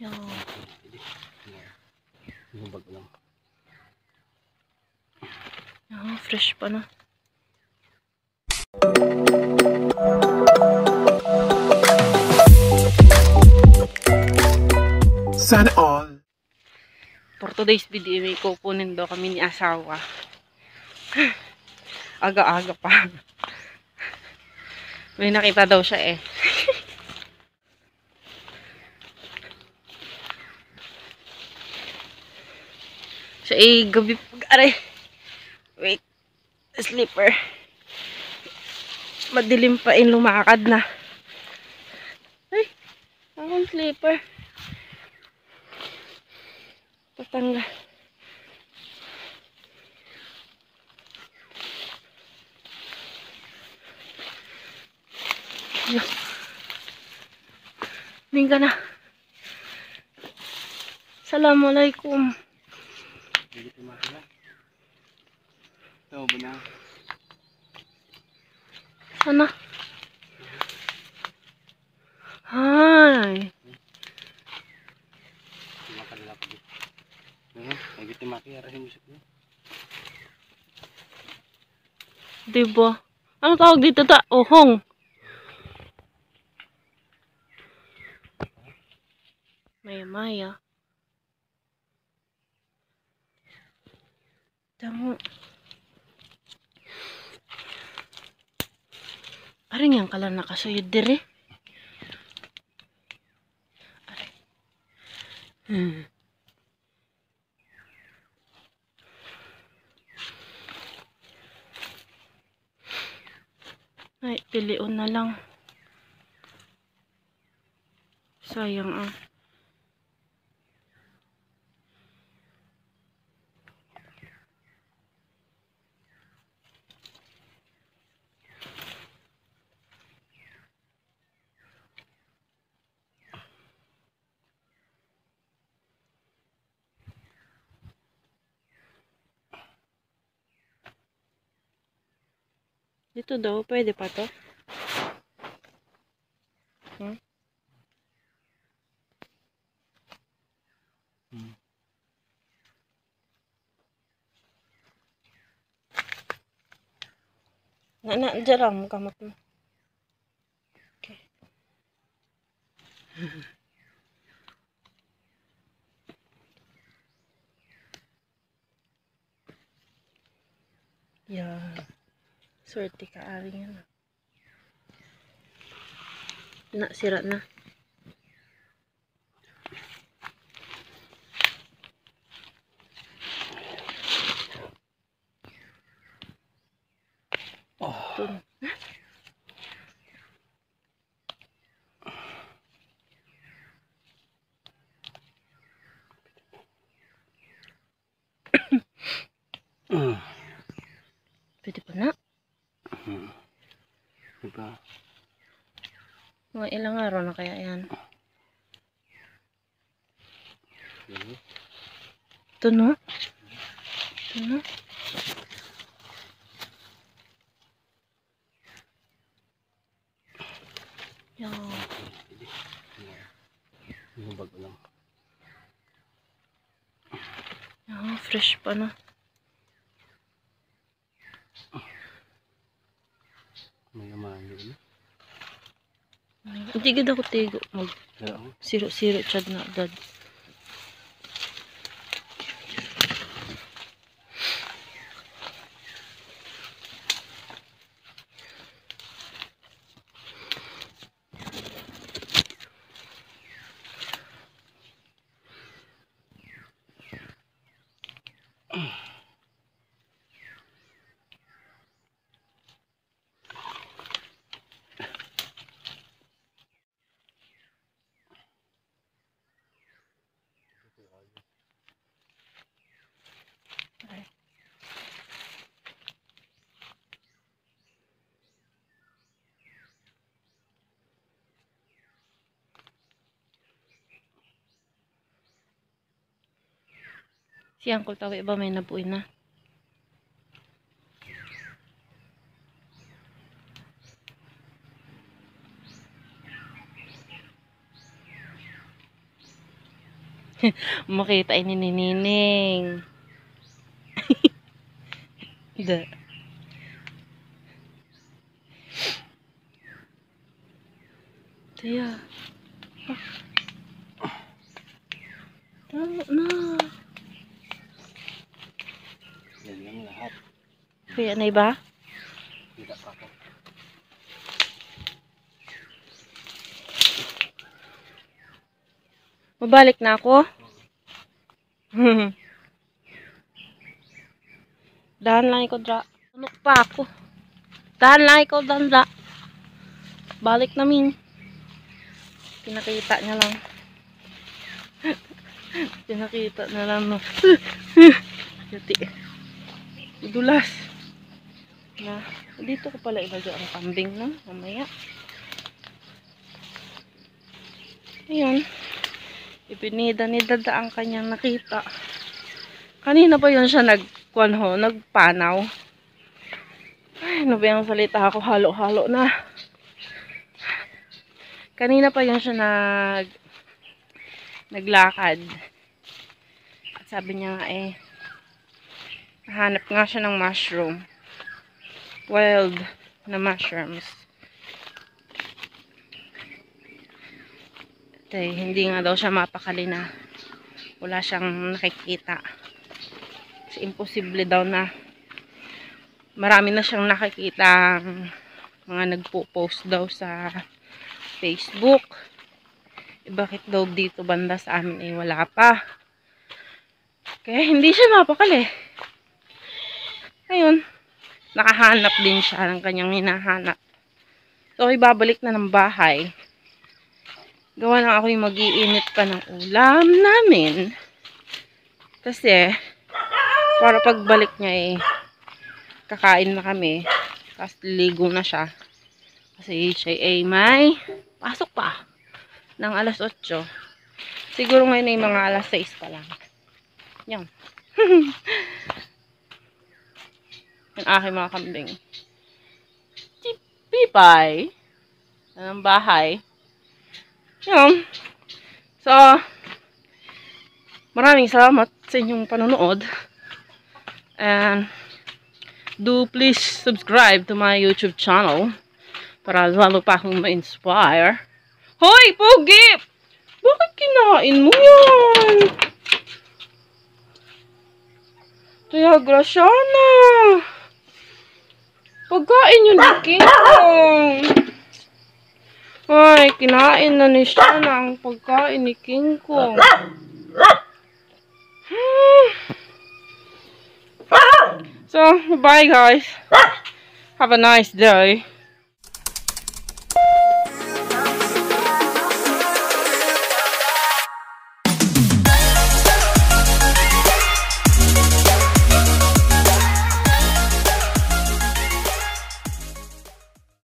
Yan. Hubag lang. Yan, fresh pa na. Sana all. For today's video, may kukunin daw kami ni asawa. Aga-aga pa. May nakita daw siya eh. Siya ay gabi pag-aray. Wait. Slipper. Madilim pa in lumakad na. Ay. Akong slipper. Patangga. Mingga na. Assalamualaikum. Ito ba na? Sana. Hai. Makalala ko dito. Ay gitu makiyarahin mo siya. Diba? Ano tawag dito ta? Ohong. Maya-maya. Tamo. Aring yang kala nakasuyod dire. Aring. Ay, piliun na lang. Sayang ah. Dito daw, pwede pa to? Hmm? Na, jaram kamot mo. Okay. Yeah. Swerte ka aring yan. Na, sira na. Tun. Pwede pa na. Diba? Mga ilang araw na kaya yan. Ito no? Ito no? Yan. Hubag lang. Yan, fresh pa na. Mayaman yun. Hindi ganda ko tigo. Mag siro-siro chad na dad. Si Uncle Tawi ba may nabuin na? Makita ini ni Nining. Da. Tiya. Tama na. Yan lang lahat. Kaya na iba? Tidak pa ako. Mabalik na ako. Dahan lang ikaw, dra. Tunok pa ako. Dahan lang ikaw, dra. Balik namin. Pinakita niya lang. Pinakita na lang, no. Yuti. Dulas. Na, dito ko pala ilagay ang kambing, no. Mamaya. Ayan. Ipinida-nidada ang kanyang nakita. Kanina pa yun siya nagpanaw. Ay, ano ba yung salita ako? Halo-halo na. Kanina pa yun siya naglakad. At sabi niya nga nahanap nga siya ng mushroom. Wild na mushrooms. Hindi nga daw siya mapakali na wala siyang nakikita. Kasi imposible daw na marami na siyang nakikita mga nagpo-post daw sa Facebook. Bakit daw dito banda sa amin wala pa. Kaya hindi siya mapakali. Ayun, nakahanap din siya ng kanyang hinahanap. So, ibabalik na ng bahay. Gawa na ako yung mag-iinit pa ng ulam namin. Kasi, para pagbalik niya kakain na kami. Tapos ligo na siya. Kasi siya may pasok pa. Ng alas 8. Siguro ngayon ay mga alas 6 pa lang. Yan. Yung aking mga kambing. Pipay. Yan ang bahay. Yan. So, maraming salamat sa inyong panonood. And, do please subscribe to my YouTube channel para lalo pa akong ma-inspire. Hoy, Pogi! Bakit kinain mo yan? Kaya, Graciana. Pagkain yun ni King Kong. Ay, kinain na ni siya ng pagkain ni King Kong. So, bye guys. Have a nice day.